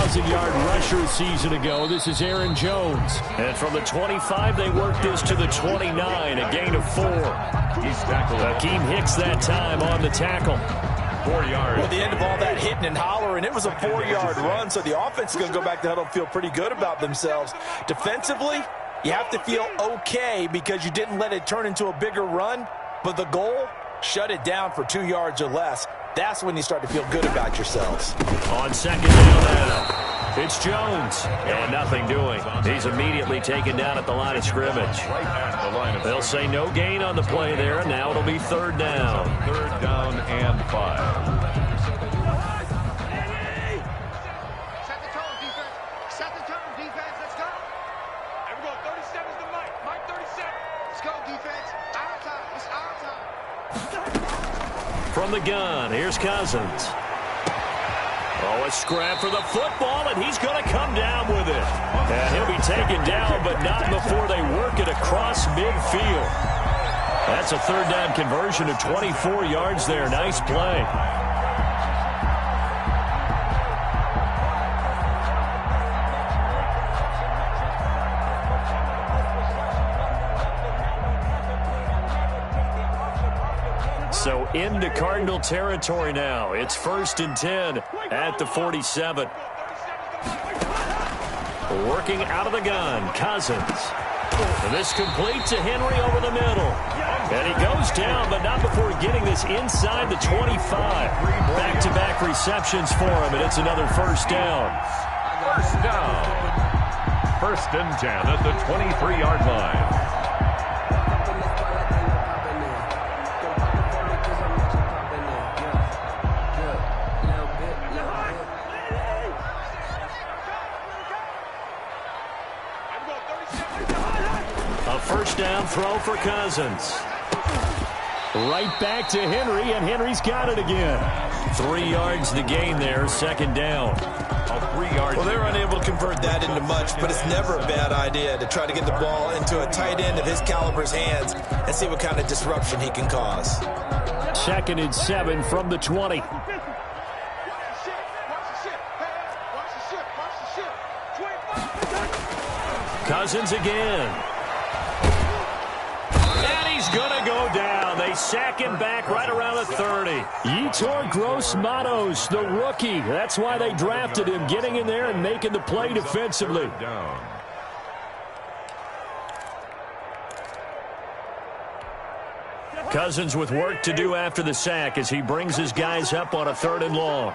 1,000-yard rusher a season ago. This is Aaron Jones. And from the 25, they worked this to the 29, a gain of 4. He's tackled. Akeem Hicks that time on the tackle. 4 yards. Well, the end of all that hitting and hollering, it was a 4-yard run, so the offense is going to go back to huddle and feel pretty good about themselves. Defensively, you have to feel okay because you didn't let it turn into a bigger run, but the goal, shut it down for 2 yards or less. That's when you start to feel good about yourselves. On second down now, it's Jones. And nothing doing. He's immediately taken down at the line of scrimmage. They'll say no gain on the play there, and now it'll be 3rd down. 3rd down and 5. Set the tone, defense. Set the tone, defense. Let's go. Here we go. 37 is the mic. Mic 37. Let's go, defense. Our time. It's our time. From the gun, here's Cousins. Oh, a scrap for the football, and he's going to come down with it. And he'll be taken down, but not before they work it across midfield. That's a 3rd down conversion of 24 yards there. Nice play. So into Cardinal territory now. It's 1st and 10 at the 47. Working out of the gun, Cousins. And this complete to Henry over the middle. And he goes down, but not before getting this inside the 25. Back-to-back receptions for him, and it's another 1st down. 1st down. 1st and 10 at the 23-yard line. A 1st down throw for Cousins. Right back to Henry, and Henry's got it again. 3 yards the gain there, 2nd down. A 3-yard. Well, they're unable to convert that into much, but it's never a bad idea to try to get the ball into a tight end of his caliber's hands and see what kind of disruption he can cause. 2nd and 7 from the 20. Cousins again. And he's going to go down. They sack him back right around the 30. Yetur Gross-Matos, the rookie. That's why they drafted him, getting in there and making the play defensively. Down. Cousins with work to do after the sack as he brings his guys up on a 3rd and long.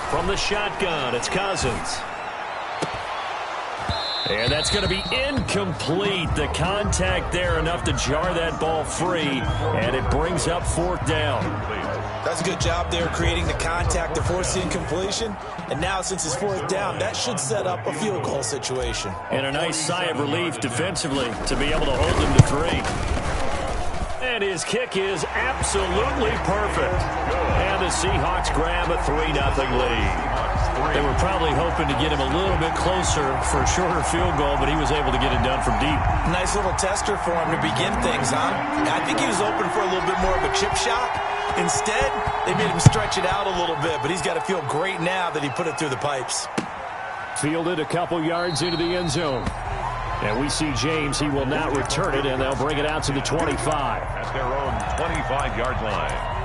From the shotgun, it's Cousins. And that's going to be incomplete. The contact there enough to jar that ball free, and it brings up 4th down. That's a good job there creating the contact to force the incompletion. And now since it's 4th down, that should set up a field goal situation. And a nice sigh of relief defensively to be able to hold him to 3. And his kick is absolutely perfect. And the Seahawks grab a 3-0 lead. They were probably hoping to get him a little bit closer for a shorter field goal, but he was able to get it done from deep. Nice little tester for him to begin things, huh? I think he was open for a little bit more of a chip shot. Instead, they made him stretch it out a little bit, but he's got to feel great now that he put it through the pipes. Fielded a couple yards into the end zone. And we see James. He will not return it, and they'll bring it out to the 25. At their own 25-yard line.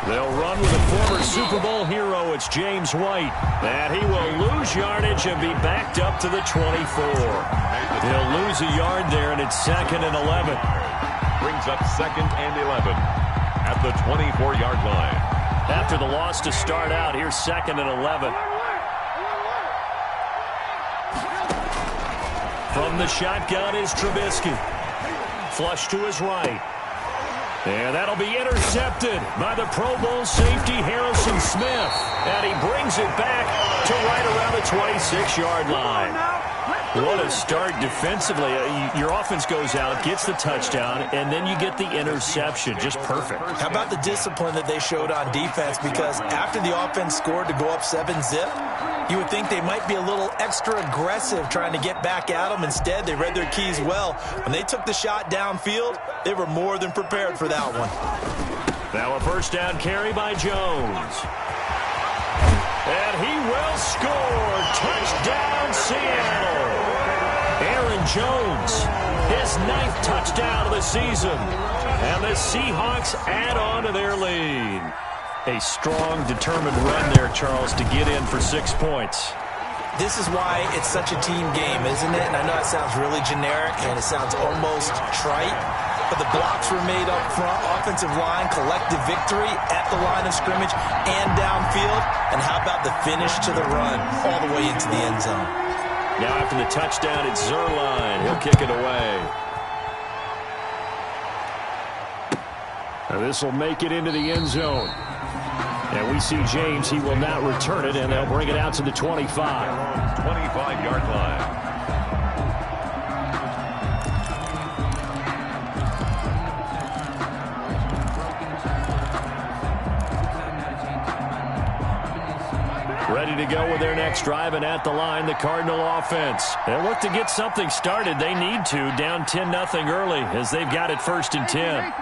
They'll run with a former Super Bowl hero. It's James White. And he will lose yardage and be backed up to the 24. He'll lose a yard there, and it's 2nd and 11. Brings up 2nd and 11 at the 24-yard line. After the loss to start out, here's 2nd and 11. From the shotgun is Trubisky. Flush to his right. And that'll be intercepted by the Pro Bowl safety Harrison Smith. And he brings it back to right around the 26-yard line. What a start defensively. Your offense goes out, gets the touchdown, and then you get the interception. Just perfect. How about the discipline that they showed on defense? Because after the offense scored to go up 7-zip, you would think they might be a little extra aggressive trying to get back at them. Instead, they read their keys well. When they took the shot downfield, they were more than prepared for that one. Now a first down carry by Jones. And he will score. Touchdown, Seattle. Aaron Jones, his 9th touchdown of the season. And the Seahawks add on to their lead. A strong, determined run there, Charles, to get in for 6 points. This is why it's such a team game, isn't it? And I know it sounds really generic and it sounds almost trite, but the blocks were made up front, offensive line, collective victory at the line of scrimmage and downfield. And how about the finish to the run all the way into the end zone? Now after the touchdown, it's Zerline. He'll kick it away. Now this will make it into the end zone. And we see James. He will not return it, and they'll bring it out to the 25. 25-yard line. Ready to go with their next drive, and at the line, the Cardinal offense. They'll look to get something started. They need to, down 10-0 early, as they've got it 1st and 10.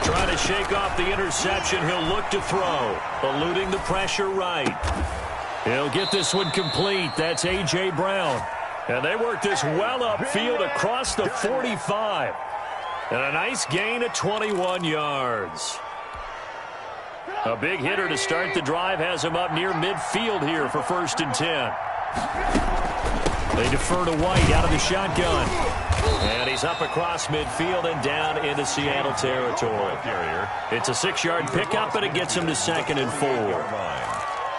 Trying to shake off the interception. He'll look to throw, eluding the pressure right. He'll get this one complete. That's A.J. Brown. And they work this well upfield across the 45. And a nice gain of 21 yards. A big hitter to start the drive has him up near midfield here for 1st and 10. They defer to White out of the shotgun. And he's up across midfield and down into Seattle territory. It's a 6-yard pickup, and it gets him to 2nd and 4.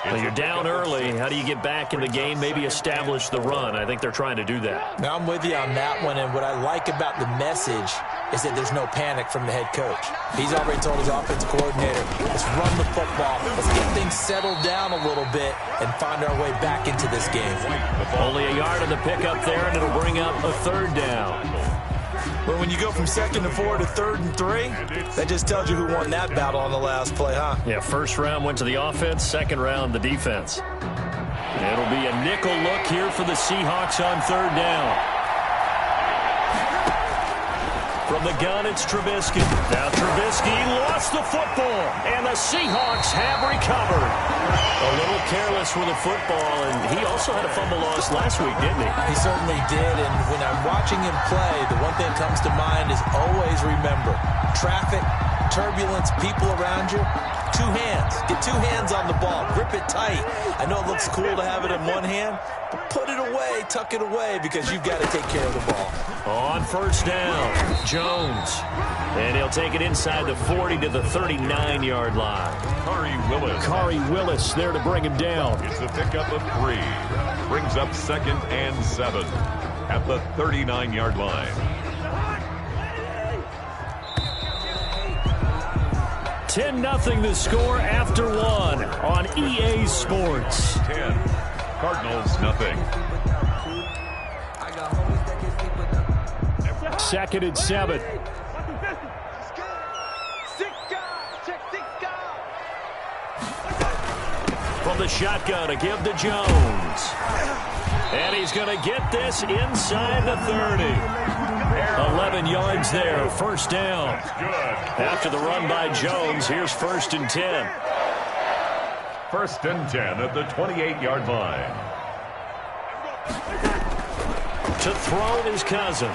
Well, you're down early. How do you get back in the game, maybe establish the run? I think they're trying to do that. Now, I'm with you on that one, and what I like about the message is that there's no panic from the head coach. He's already told his offensive coordinator, let's run the football, let's get things settled down a little bit and find our way back into this game. Only a yard on the pickup there, and it'll bring up a 3rd down. But when you go from 2nd and 4 to 3rd and 3, that just tells you who won that battle on the last play, huh? Yeah, 1st round went to the offense, 2nd round the defense. It'll be a nickel look here for the Seahawks on 3rd down. From the gun, it's Trubisky. Now Trubisky lost the football, and the Seahawks have recovered. A little careless with the football, and he also had a fumble loss last week, didn't he? He certainly did, and when I'm watching him play, the one thing that comes to mind is always remember, traffic, turbulence, people around you, 2 hands. Get 2 hands on the ball. Grip it tight. I know it looks cool to have it in one hand, but put it away, tuck it away, because you've got to take care of the ball. On 1st down, Jones. And he'll take it inside the 40 to the 39-yard line. Khari Willis there to bring him down. It's a pickup of 3. Brings up 2nd and 7 at the 39-yard line. 10-0 the score after 1 on EA Sports. 10. Cardinals nothing. 2nd and 7. From the shotgun, a give to Jones. And he's going to get this inside the 30. 11 yards there, 1st down. After the run by Jones, here's 1st and 10. 1st and 10 at the 28-yard line. To throw is Cousins.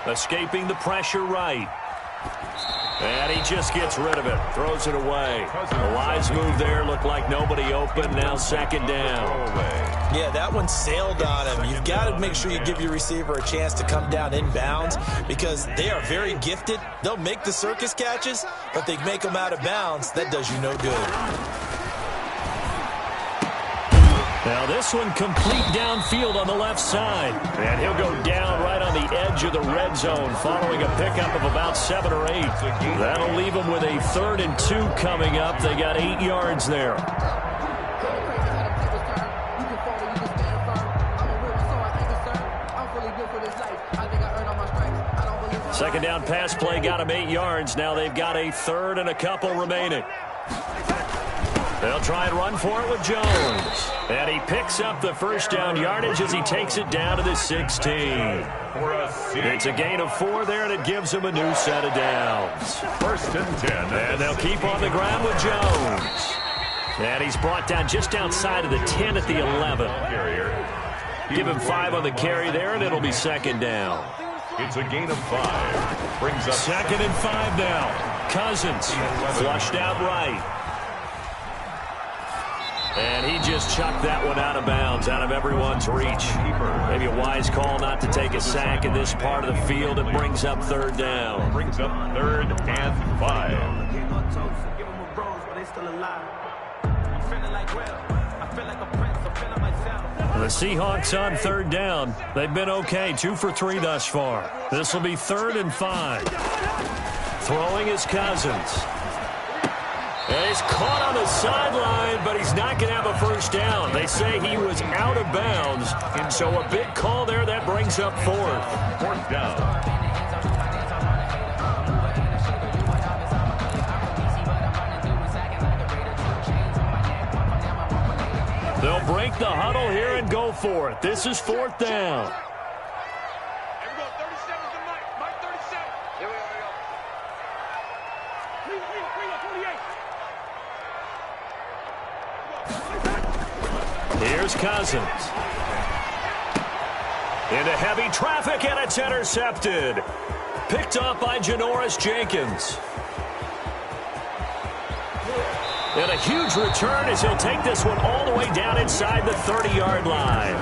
Escaping the pressure right. And he just gets rid of it. Throws it away. A wise move there. Looked like nobody open. Now 2nd down. Yeah, that one sailed on him. You've got to make sure you give your receiver a chance to come down inbounds because they are very gifted. They'll make the circus catches, but they make them out of bounds. That does you no good. Now this one complete downfield on the left side. And he'll go down right on the edge of the red zone following a pickup of about 7 or 8. That'll leave them with a 3rd and 2 coming up. They got 8 yards there. Second down pass play got him 8 yards. Now they've got a third and a couple remaining. They'll try and run for it with Jones. And he picks up the first down yardage as he takes it down to the 16. It's a gain of 4 there, and it gives him a new set of downs. First and 10. And they'll keep on the ground with Jones. And he's brought down just outside of the 10 at the 11. Give him 5 on the carry there, and it'll be second down. It's a gain of 5. Brings up second and 5 now. Cousins flushed out right. And he just chucked that one out of bounds, out of everyone's reach. Maybe a wise call not to take a sack in this part of the field. It brings up third down. Brings up third and 5. The Seahawks on third down. They've been okay, 2 for 3 thus far. This will be third and 5. Throwing is Cousins. And he's caught on the sideline, but he's not going to have a first down. They say he was out of bounds, and so a big call there that brings up fourth. Fourth down. They'll break the huddle here and go for it. This is fourth down. Here's Cousins. Into heavy traffic, and it's intercepted. Picked up by Janoris Jenkins. And a huge return as he'll take this one all the way down inside the 30-yard line.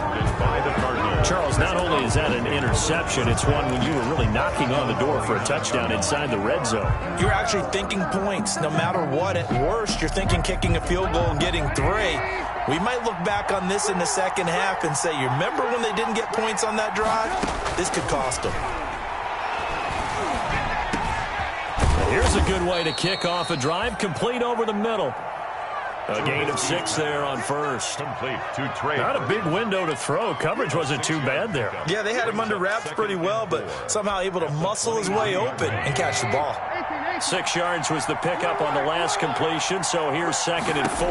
Charles, not only is that an interception, it's one when you were really knocking on the door for a touchdown inside the red zone. You're actually thinking points. No matter what, at worst, you're thinking kicking a field goal and getting 3. We might look back on this in the second half and say, you remember when they didn't get points on that drive? This could cost them. Here's a good way to kick off a drive, complete over the middle. A gain of 6 there on first. Complete to Trey. Not a big window to throw. Coverage wasn't too bad there. Yeah, they had him under wraps pretty well, but somehow able to muscle his way open and catch the ball. 6 yards was the pickup on the last completion, so here's second and 4.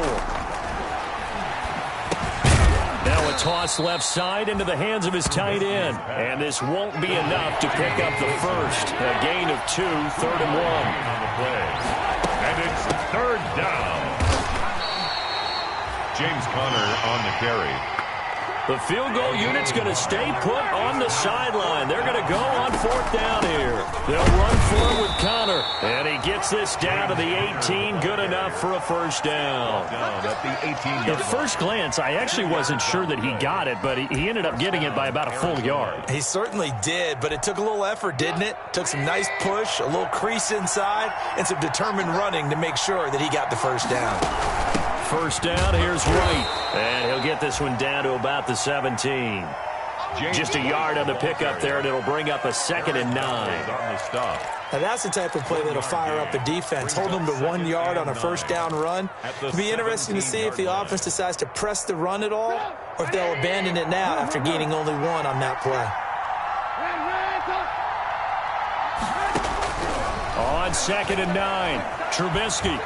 Now a toss left side into the hands of his tight end. And this won't be enough to pick up the first. A gain of 2, third and 1. On the play. And it's third down. James Conner on the carry. The field goal unit's going to stay put on the sideline. They're going to go on fourth down here. They'll run for it with Conner. And he gets this down to the 18. Good enough for a first down. At the 18-yard At first glance, I actually wasn't sure that he got it, but he ended up getting it by about a full yard. He certainly did, but it took a little effort, didn't it? Took some nice push, a little crease inside, and some determined running to make sure that he got the first down. First down, here's White. And he'll get this one down to about the 17. Just a yard on the pickup there, and it'll bring up a second and 9. on the stop. Now that's the type of play that'll fire up a defense. Hold them to 1 yard on a first down run. It'll be interesting to see if the offense decides to press the run at all, or if they'll abandon it now after gaining only 1 on that play. On second and 9, Trubisky.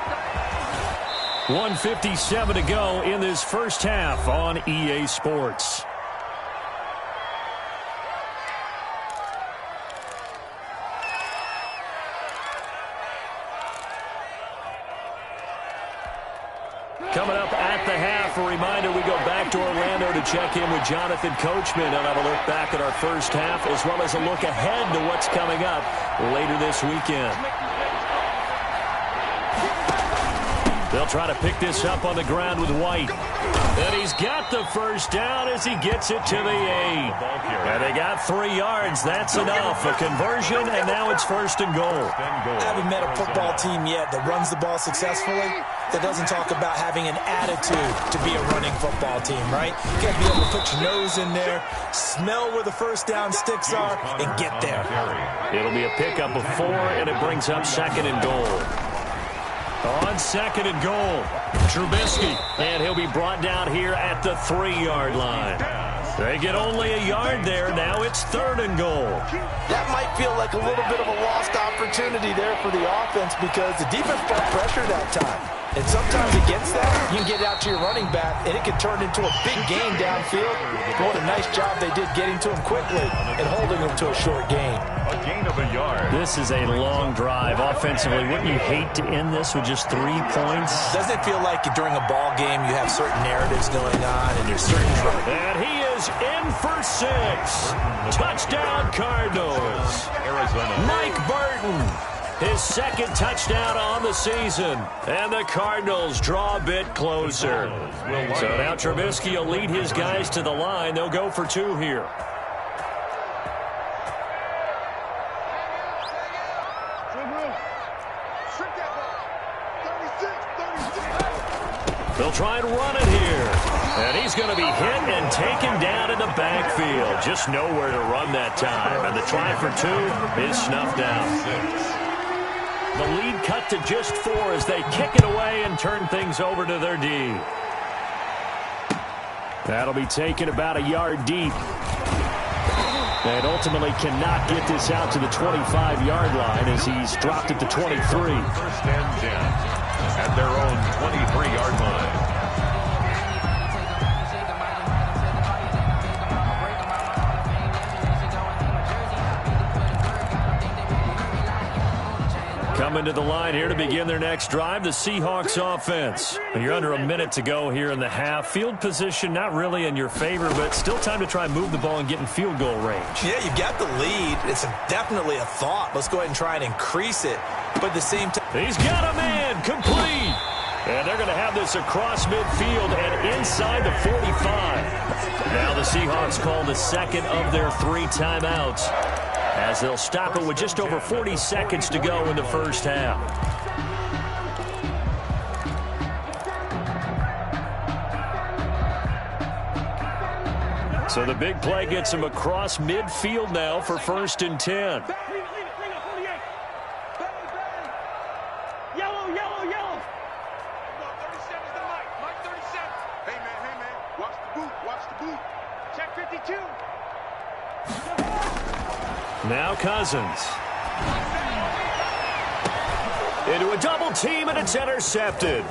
1:57 to go in this first half on EA Sports. Coming up at the half, a reminder we go back to Orlando to check in with Jonathan Coachman and have a look back at our first half as well as a look ahead to what's coming up later this weekend. They'll try to pick this up on the ground with White. And he's got the first down as he gets it to the 8. And they got 3 yards. That's enough. A conversion, and now it's first and goal. I haven't met a football team yet that runs the ball successfully that doesn't talk about having an attitude to be a running football team, right? You got to be able to put your nose in there, smell where the first down sticks are, and get there. It'll be a pickup of 4, and it brings up second and goal. On second and goal, Trubisky, and he'll be brought down here at the 3-yard line. They get only a yard there. Now it's 3rd and goal. That might feel like a little bit of a lost opportunity there for the offense because the defense brought pressure that time. And sometimes against that, you can get it out to your running back, and it can turn into a big gain downfield. But what a nice job they did getting to him quickly and holding him to a short gain. A gain of a yard. This is a long drive. Offensively, wouldn't you hate to end this with just 3 points? Doesn't it feel like during a ball game you have certain narratives going on and there's certain drives? And he is in for 6. Touchdown, Cardinals. Arizona. Mike Burton, his 2nd touchdown on the season. And the Cardinals draw a bit closer. So now Trubisky will lead his guys to the line. They'll go for 2 here. They'll try and run it here. And he's going to be hit and taken down in the backfield. Just nowhere to run that time. And the try for 2 is snuffed out. The lead cut to just 4 as they kick it away and turn things over to their D. That'll be taken about a yard deep. And ultimately cannot get this out to the 25-yard line as he's dropped it to 23. 1st and 10 at their own 23-yard line. Coming to the line here to begin their next drive, the Seahawks offense. You're under a minute to go here in the half. Field position not really in your favor, but still time to try and move the ball and get in field goal range. Yeah, you've got the lead. It's definitely a thought. Let's go ahead and try and increase it. But at the same time, he's got a man complete. And they're going to have this across midfield and inside the 45. Now the Seahawks call the 2nd of their 3 timeouts, as they'll stop it with just over 40 seconds to go in the first half. So the big play gets him across midfield now for 1st and 10. Yellow, yellow, yellow. 37's the mic. Mic 37. Hey, man. Watch the boot. Watch the boot. Check 52. Now Cousins. Into a double team, and it's intercepted.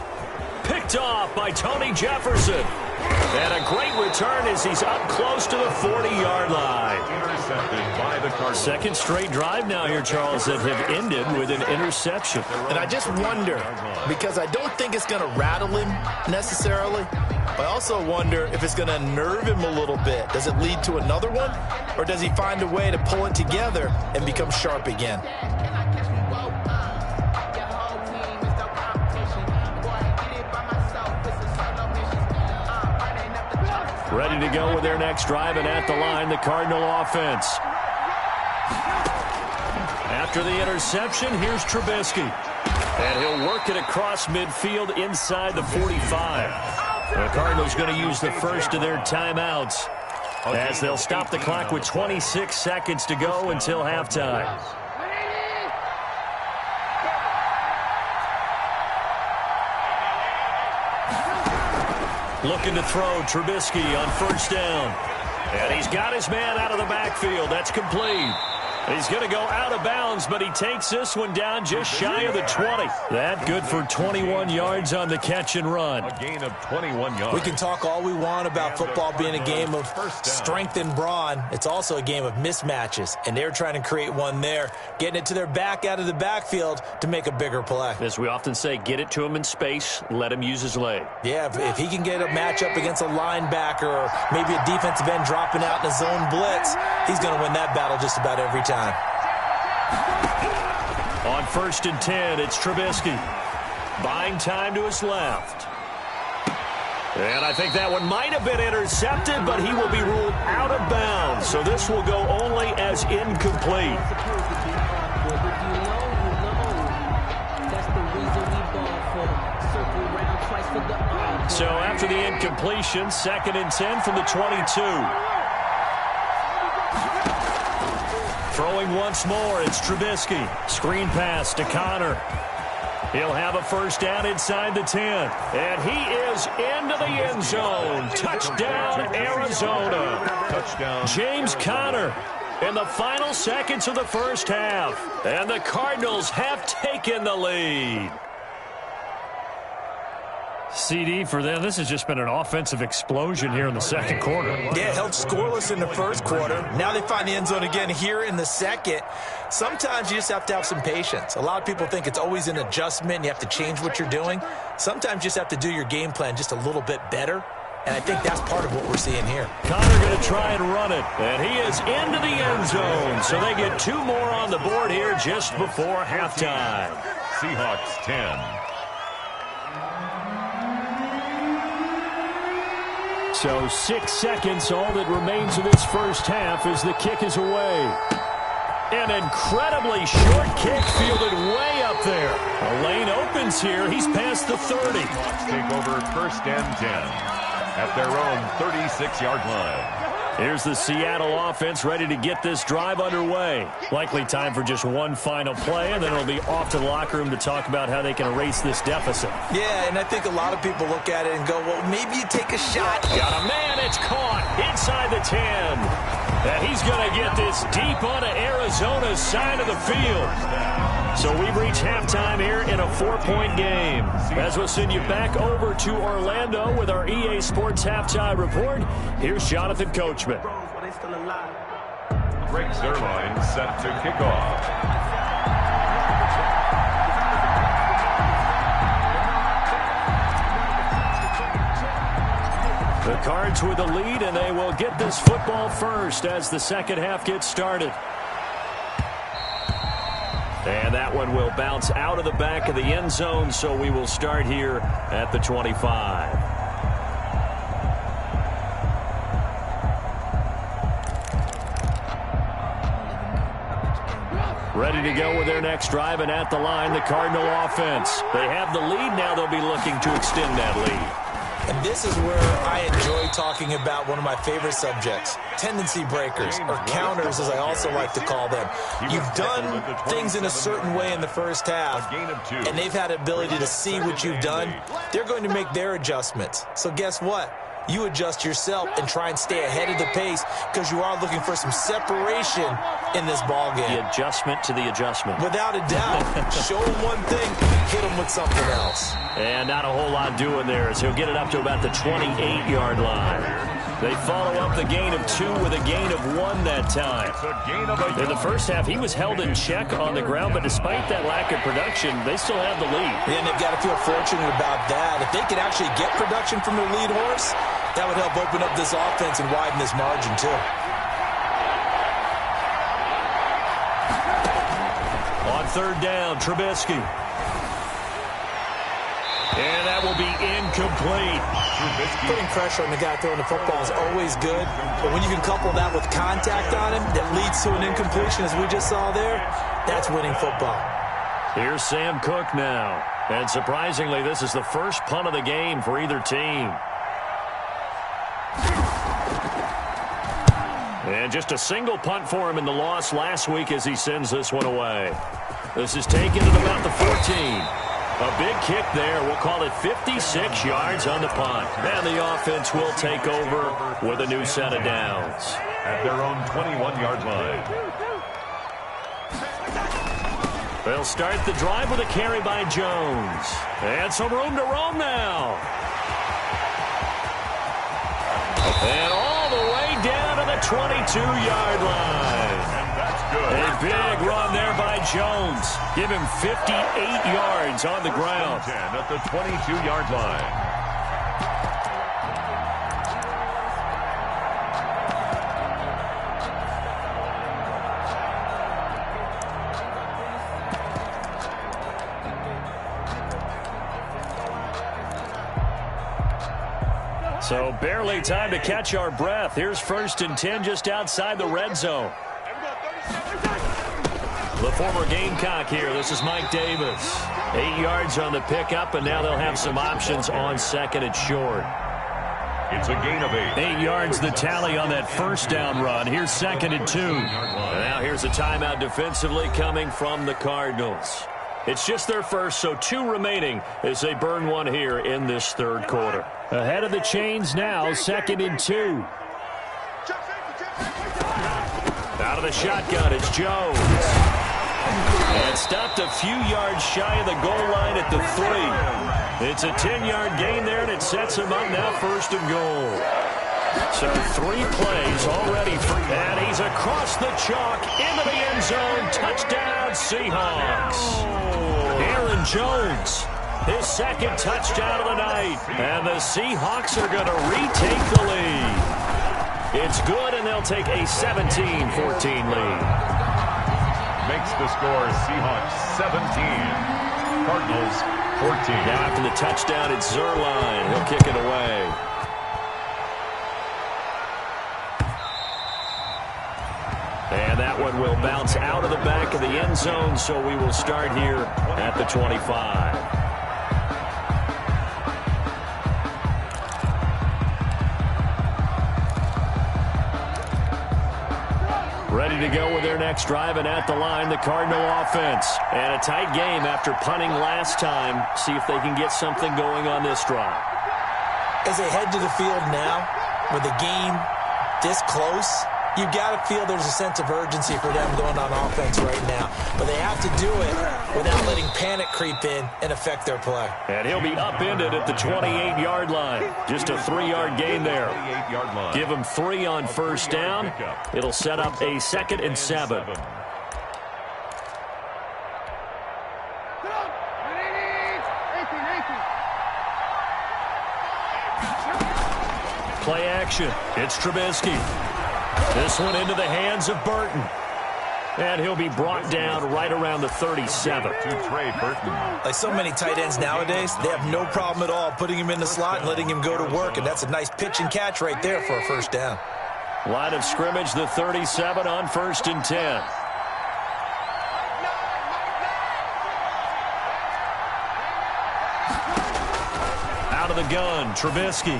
Picked off by Tony Jefferson. And a great return as he's up close to the 40-yard line. Intercepted by the Cardinals. 2nd straight drive now here, Charles, that have ended with an interception. and I just wonder, because I don't think it's going to rattle him necessarily, I also wonder if it's going to nerve him a little bit. Does it lead to another one, or does he find a way to pull it together and become sharp again? Ready to go with their next drive, and at the line, the Cardinal offense. After the interception, here's Trubisky. And he'll work it across midfield inside the 45. The Cardinals going to use the first of their timeouts, as they'll stop the clock with 26 seconds to go until halftime. Looking to throw, Trubisky on 1st down. And he's got his man out of the backfield. That's complete. He's going to go out of bounds, but he takes this one down just shy of the 20. That good for 21 yards on the catch and run. A gain of 21 yards. We can talk all we want about football being a game of strength and brawn. It's also a game of mismatches, and they're trying to create one there, getting it to their back out of the backfield to make a bigger play. As we often say, get it to him in space, let him use his leg. Yeah, if he can get a matchup against a linebacker or maybe a defensive end dropping out in a zone blitz, he's going to win that battle just about every time. On 1st and 10, it's Trubisky. Buying time to his left. And I think that one might have been intercepted, but he will be ruled out of bounds. So this will go only as incomplete. So after the incompletion, 2nd and 10 from the 22. Throwing once more, it's Trubisky. Screen pass to Connor. He'll have a 1st down inside the 10. And he is into the end zone. Touchdown, Arizona. Touchdown. James Conner in the final seconds of the first half. And the Cardinals have taken the lead. CD for them. This has just been an offensive explosion here in the second quarter. Yeah, held scoreless in the first quarter. Now they find the end zone again here in the second. Sometimes you just have to have some patience. A lot of people think it's always an adjustment. You have to change what you're doing. Sometimes you just have to do your game plan just a little bit better. And I think that's part of what we're seeing here. Conner going to try and run it. And he is into the end zone. So they get 2 more on the board here just before halftime. Seahawks 10. So 6 seconds, all that remains of this first half as the kick is away. An incredibly short kick fielded way up there. A lane opens here. He's past the 30. Take over first and 10 at their own 36-yard line. Here's the Seattle offense ready to get this drive underway. Likely time for just one final play, and then it'll be off to the locker room to talk about how they can erase this deficit. Yeah, and I think a lot of people look at it and go, well, maybe you take a shot. Got a man. It's caught inside the 10. And he's going to get this deep onto Arizona's side of the field. So we've reached halftime here in a 4-point game. As we'll send you back over to Orlando with our EA Sports Halftime Report, here's Jonathan Coachman. Greg Zerline set to kick off. The Cards with the lead, and they will get this football first as the second half gets started. And that one will bounce out of the back of the end zone, so we will start here at the 25. Ready to go with their next drive, and at the line, the Cardinal offense. They have the lead. Now they'll be looking to extend that lead. And this is where I enjoy talking about one of my favorite subjects, tendency breakers, or counters as I also like to call them. You've done things in a certain way in the first half, and they've had the ability to see what you've done. They're going to make their adjustments. So guess what? You adjust yourself and try and stay ahead of the pace because you are looking for some separation in this ball game. The adjustment to the adjustment. Without a doubt. Show him one thing, hit him with something else. And not a whole lot doing there as he'll get it up to about the 28-yard line. They follow up the gain of 2 with a gain of 1 that time. In the first half, he was held in check on the ground, but despite that lack of production, they still have the lead. And they've got to feel fortunate about that. If they could actually get production from their lead horse, that would help open up this offense and widen this margin, too. On third down, Trubisky. And that will be incomplete. Putting pressure on the guy throwing the football is always good, but when you can couple that with contact on him that leads to an incompletion, as we just saw there, that's winning football. Here's Sam Cook now. And surprisingly, this is the first punt of the game for either team. And just a single punt for him in the loss last week as he sends this one away. This is taken at about the 14. A big kick there. We'll call it 56 yards on the punt. And the offense will take over with a new set of downs. At their own 21-yard line. They'll start the drive with a carry by Jones. And some room to roam now. And all the way down to the 22-yard line. A big run there by Jones. Give him 58 yards on the ground. 10 at the 22-yard line. So barely time to catch our breath. Here's 1st and 10 just outside the red zone. The former Gamecock here. This is Mike Davis. 8 yards on the pickup, and now they'll have some options on second and short. It's a gain of 8. 8 yards the tally on that first down run. Here's 2nd and 2. And now here's a timeout defensively coming from the Cardinals. It's just their first, so 2 remaining as they burn one here in this third quarter. Ahead of the chains now, 2nd and 2. Out of the shotgun, it's Jones. And stopped a few yards shy of the goal line at the 3. It's a 10-yard gain there, and it sets him up now 1st and goal. So 3 plays already for that. He's across the chalk into the end zone. Touchdown, Seahawks. Aaron Jones, his 2nd touchdown of the night. And the Seahawks are going to retake the lead. It's good, and they'll take a 17-14 lead. Makes the score Seahawks 17, Cardinals 14. Now after the touchdown, it's Zerline. He'll kick it away. And that one will bounce out of the back of the end zone, so we will start here at the 25. Ready to go with their next drive, and at the line, the Cardinal offense. And a tight game after punting last time. See if they can get something going on this drive. As they head to the field now, with the game this close, you've got to feel there's a sense of urgency for them going on offense right now. But they have to do it without letting panic creep in and affect their play. And he'll be upended at the 28-yard line. Just a 3-yard gain there. Give him 3 on 1st down. It'll set up a 2nd and 7. Play action. It's Trubisky. This one into the hands of Burton. And he'll be brought down right around the 37. Like so many tight ends nowadays, they have no problem at all putting him in the slot and letting him go to work. And that's a nice pitch and catch right there for a 1st down. Line of scrimmage, the 37 on 1st and 10. Out of the gun, Trubisky.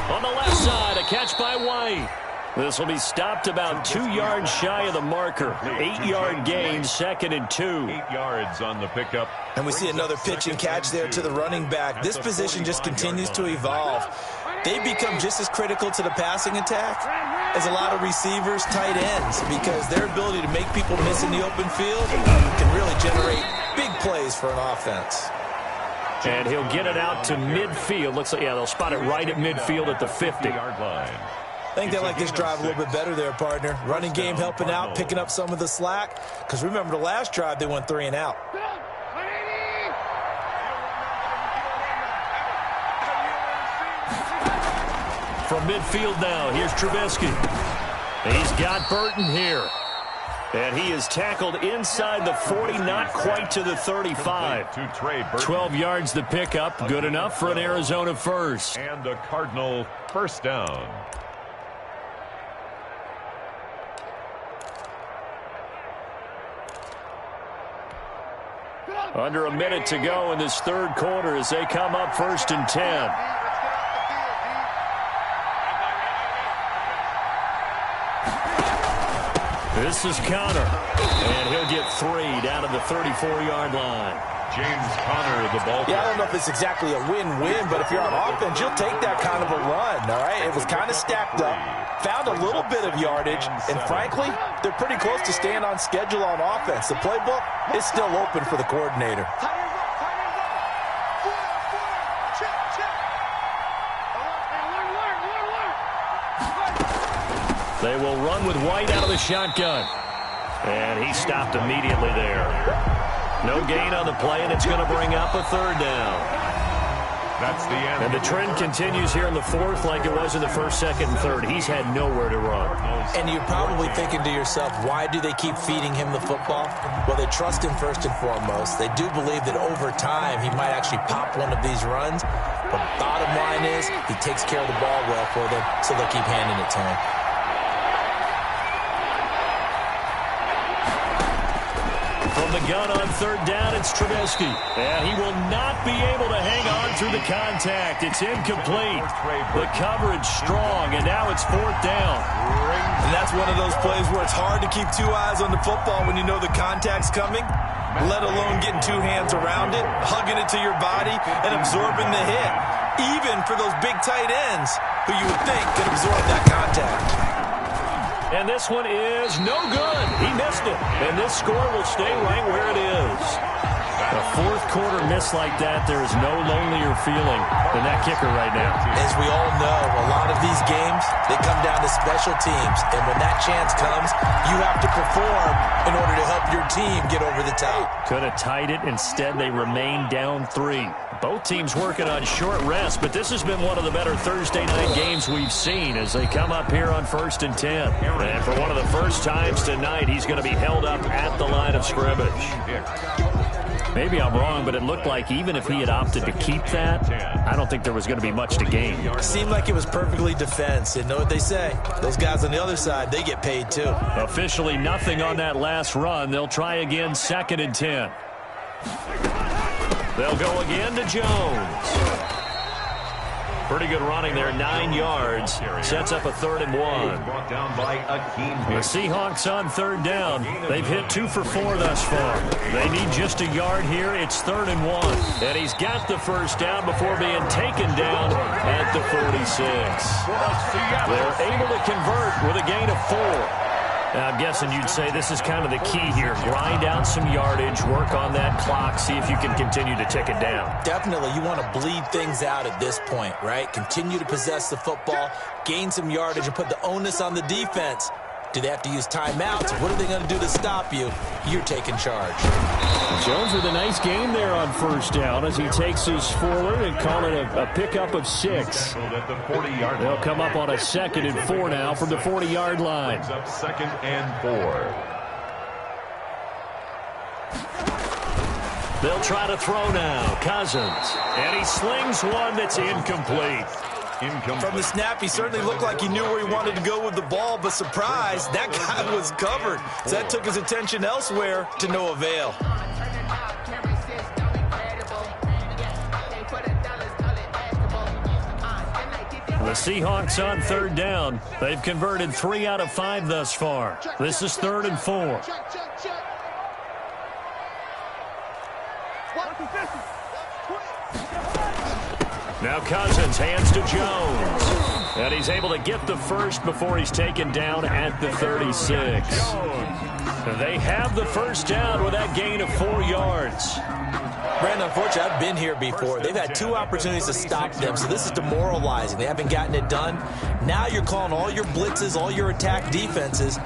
On the left side, a catch by White. This will be stopped about 2 yards shy of the marker. 8-yard gain, 2nd and 2. 8 yards on the pickup. And we see another pitch and catch there to the running back. This position just continues to evolve. They become just as critical to the passing attack as a lot of receivers, tight ends, because their ability to make people miss in the open field can really generate big plays for an offense. And he'll get it out to midfield. Looks like, yeah, they'll spot it right at midfield at the 50-yard line. I think they like this drive a little bit better there, partner. Running game helping out, picking up some of the slack. Because remember, the last drive, they went 3 and out. From midfield now, here's Trubisky. He's got Burton here. And he is tackled inside the 40, not quite to the 35. 12 yards the pickup, good enough for an Arizona 1st. And a Cardinal 1st down. Under a minute to go in this 3rd quarter as they come up 1st and 10. This is Conner, and he'll get 3 down to the 34-yard line. James Conner, the ball. Yeah, I don't know if it's exactly a win-win, but if you're on offense, you'll take that kind of a run, all right? It was kind of stacked up, found a little bit of yardage, and frankly, they're pretty close to staying on schedule on offense. The playbook is still open for the coordinator. They will run with White out of the shotgun. And he stopped immediately there. No gain on the play, and it's going to bring up a 3rd down. That's the end. And the trend continues here in the 4th like it was in the 1st, 2nd, and 3rd. He's had nowhere to run. And you're probably thinking to yourself, why do they keep feeding him the football? Well, they trust him first and foremost. They do believe that over time he might actually pop one of these runs. But bottom line is he takes care of the ball well for them, so they'll keep handing it to him. From the gun on 3rd down, it's Trubisky. And he will not be able to hang on through the contact. It's incomplete. The coverage strong, and now it's 4th down. And that's one of those plays where it's hard to keep 2 eyes on the football when you know the contact's coming, let alone getting 2 hands around it, hugging it to your body, and absorbing the hit. Even for those big tight ends who you would think could absorb that contact. And this one is no good. He missed it. And this score will stay right where it is. A fourth quarter miss like that, there is no lonelier feeling than that kicker right now. As we all know, a lot of these games, they come down to special teams. And when that chance comes, you have to perform in order to help your team get over the top. Could have tied it. Instead, they remain down 3. Both teams working on short rest, but this has been one of the better Thursday night games we've seen as they come up here on 1st and 10. And for one of the first times tonight, he's going to be held up at the line of scrimmage. Maybe I'm wrong, but it looked like even if he had opted to keep that, I don't think there was going to be much to gain. It seemed like it was perfectly defense. And know what they say? Those guys on the other side, they get paid too. Officially nothing on that last run. They'll try again 2nd and 10. They'll go again to Jones. Pretty good running there, 9 yards. Sets up a 3rd and 1. The Seahawks on 3rd down. They've hit 2 for 4 thus far. They need just a yard here. It's 3rd and 1. And he's got the first down before being taken down at the 46. They're able to convert with a gain of 4. I'm guessing you'd say this is kind of the key here. Grind out some yardage, work on that clock, see if you can continue to tick it down. Definitely, you want to bleed things out at this point, right? Continue to possess the football, gain some yardage, and put the onus on the defense. Do they have to use timeouts? What are they going to do to stop you? You're taking charge. Jones with a nice game there on 1st down as he takes his forward and call it a pickup of 6. They'll come up on a 2nd and 4 now from the 40-yard line. 2nd and 4. They'll try to throw now. Cousins. And he slings one that's incomplete. From the snap, he certainly looked like he knew where he wanted to go with the ball, but surprise, that guy was covered. So that took his attention elsewhere to no avail. The Seahawks on 3rd down. They've converted 3 out of 5 thus far. This is 3rd and 4. Now Cousins hands to Jones. And he's able to get the first before he's taken down at the 36. They have the first down with that gain of 4 yards. Brandon, unfortunately, I've been here before. They've had 2 opportunities to stop them, so this is demoralizing. They haven't gotten it done. Now you're calling all your blitzes, all your attack defenses.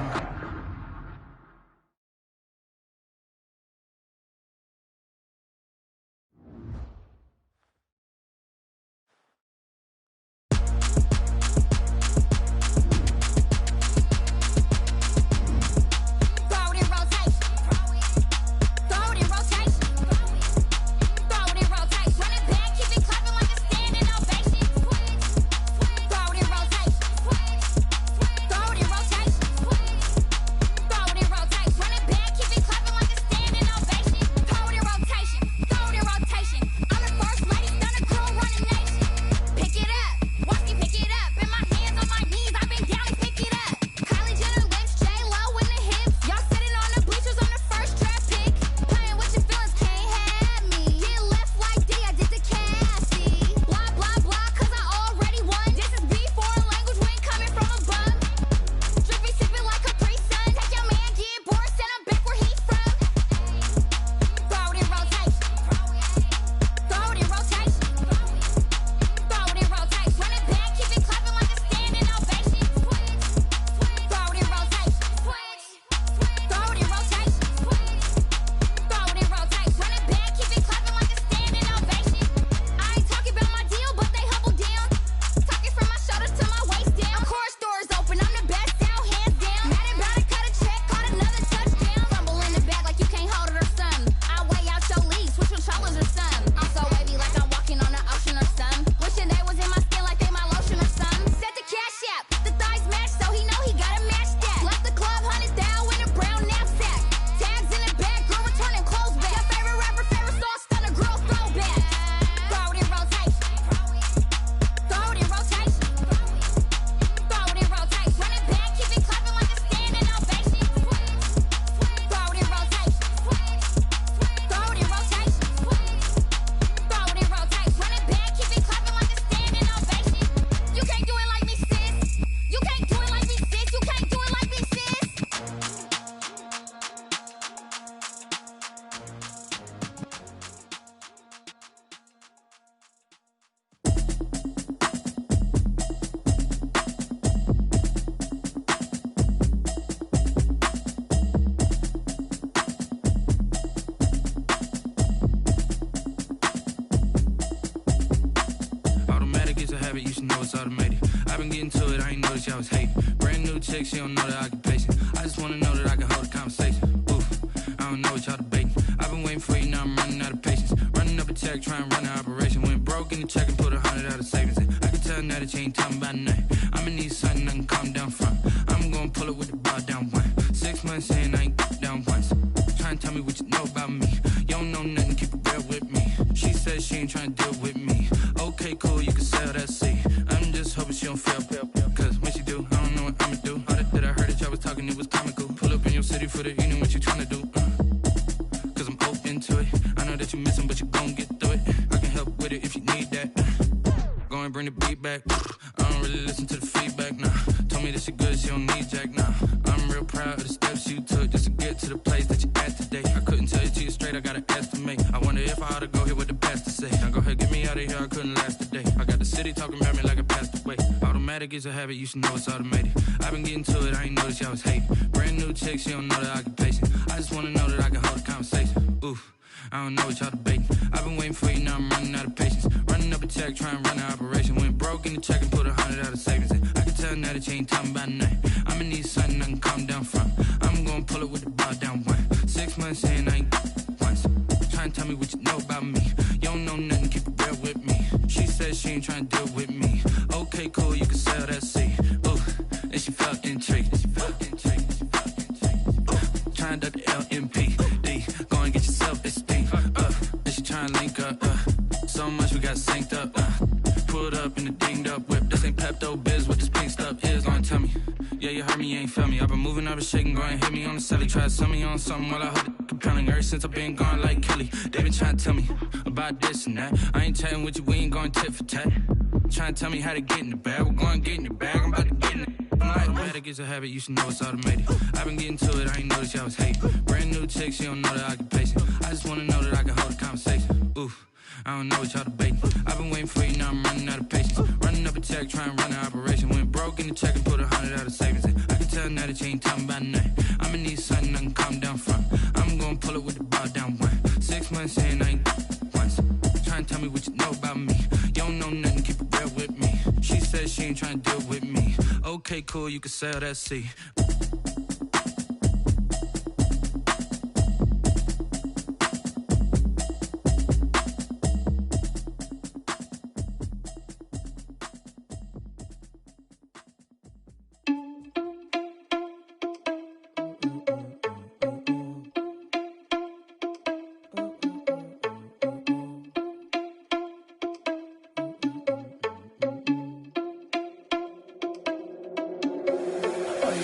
automated. I've been getting to it, I ain't noticed y'all was hating. Brand new chick, she don't know the occupation. I just wanna know that I can hold a conversation. Oof, I don't know what y'all debating. I've been waiting for you, now I'm running out of patience. Running up a check, trying to run an operation. Went broke in the check and put 100 out of savings in. I can tell now that you ain't talking about nothing. I'ma need something I can calm down from. I'm gonna pull it with the bar down one. 6 months in, I ain't down once. Trying to tell me what you know about me. You don't know nothing, keep it real with me. She said she ain't trying to deal with me. Okay, cool, you can sell that seat. I'm just hoping she don't fail. Cause when she do, I don't know what I'ma do. All that I heard that y'all was talking, it was comical. Pull up in your city for the evening, what you trying to do? Cause I'm open to it. I know that you're missing, but you gon' get through it. I can help with it if you need that. Go and bring the beat back. I don't really listen to the feedback, nah. Told me that she good, she don't need jack, nah. I'm real proud of the steps you took just to get to the place that you at today. I couldn't tell you to you straight, I gotta estimate. I wonder if I ought to go here with the pastor say. Now go ahead, get me out of here, I couldn't last a day. I got the city talking about me like I passed away. Automatic is a habit, you should know it's automated. I've been getting to it, I ain't noticed y'all was hating. Brand new chick, she don't know the occupation. I just wanna know that I can hold a conversation. Oof, I don't know what y'all debating. I've been waiting for you, now I'm running out of patience. Running up a check, trying to run an operation. Went broke in the check and put 100 out of savings in. I can tell now that you ain't talking about nothing. I'ma need something I can calm down from. I'm gonna pull it with the bar down one. 6 months in, I ain't once. Trying to tell me what you know about me. You don't know nothing, keep it real with me. She said she ain't trying to deal with me. Okay, cool, you can sell that seat. Ooh, and she felt intrigued. Trying to the LMPD. Go and get yourself esteemed. And she trying to link up. So much we got synced up. Pulled up in the dinged up whip. This ain't Pepto Biz, what this pink stuff is. Long tell me. Yeah, you heard me, you ain't felt me. I've been moving, I've been shaking, go and hit me on the celly. Try to sell me on something while I hold it compelling. Ever since I've been gone like Kelly, they been trying to tell me about this and that. I ain't chatting with you, we ain't going tit for tat. Trying to tell me how to get in the bag. We're going to get in the bag, I'm about to get in it. Automatic is a habit, you should know it's automated. I've been getting to it, I ain't noticed y'all was hating. Brand new chick, she don't know the occupation. I just wanna know that I can hold a conversation. Oof, I don't know what y'all debating. I've been waiting for you, now I'm running out of patience. Running up a check, trying to run an operation. Went broke in the check and put 100 out of savings in. I can tell now that you ain't talking about nothing. I'ma need something I can calm down from. I'm gonna pull it with the bar down one. 6 months in, I ain't once. Trying to tell me what you know about me. You don't know nothing, keep it real with me. She said she ain't trying to deal with me. Okay, cool, you can sell that seat.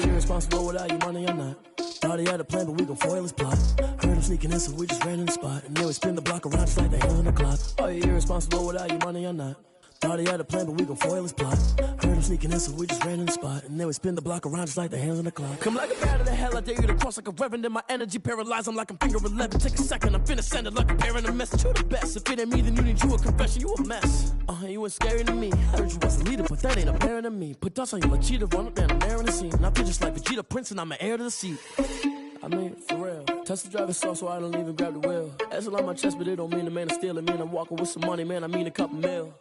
Irresponsible without your money or not. Thought he had a plan, but we gon' foil his plot. Heard him sneaking in, so we just ran in the spot. And then we spin the block around just like the hands on the clock. Are you irresponsible without your money or not? Thought he had a plan, but we gon' foil his plot. Heard him sneaking in, so we just ran in the spot. And then we spin the block around just like the hands on the clock. Come like a bat of the hell, I dare you to cross like a reverend. And my energy paralyzed, I'm like I'm finger 11. Take a second, I'm finna send it like a parent a message. You the best, if it ain't me, then you need you a confession. You a mess, you ain't scary to me. I heard you was a leader, but that ain't apparent to me. Put dust on you like cheetah, run up and I'm there in the scene. And I feel just like Vegeta Prince and I'm an heir to the seat. I mean, for real. Test the driver's soft so I don't even grab the wheel. Ezel on my chest, but it don't mean the man is stealing. Man, I'm walking with some money, man, I mean a couple mil.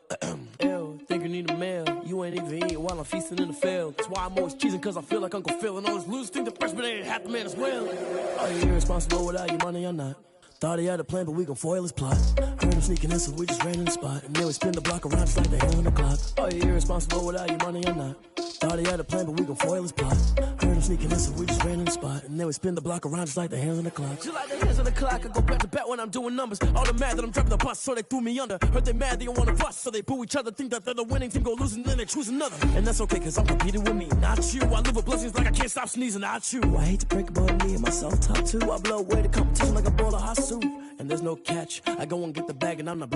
Ew, think you need a meal. You ain't even eating while I'm feasting in the field. That's why I'm always cheesing, cause I feel like Uncle Phil. And all those losers think the freshman ain't half the man as well. Are you irresponsible without your money or not? Thought he had a plan, but we gon' foil his plot. Heard him sneaking in, so we just ran in the spot. And then we spin the block around just like the hands on the clock. Are you irresponsible without your money or not? Thought he had a plan, but we gon' foil his plot. Heard him sneaking in, so we just ran in the spot. And then we spin the block around just like the hands on the clock. Just like the hands on the clock, I go back to back when I'm doing numbers. All the mad that I'm driving the bus, so they threw me under. Heard they mad, they don't wanna bust, so they boo each other. Think that they're the winning team, go losing, then they choose another. And that's okay, cause I'm competing with me, not you. I live with blessings like I can't stop sneezing, not you. I hate to break it, but me and myself top two. I blow away the competition like a bowl of hot soup. And there's no catch, I go and get the bag and I'm not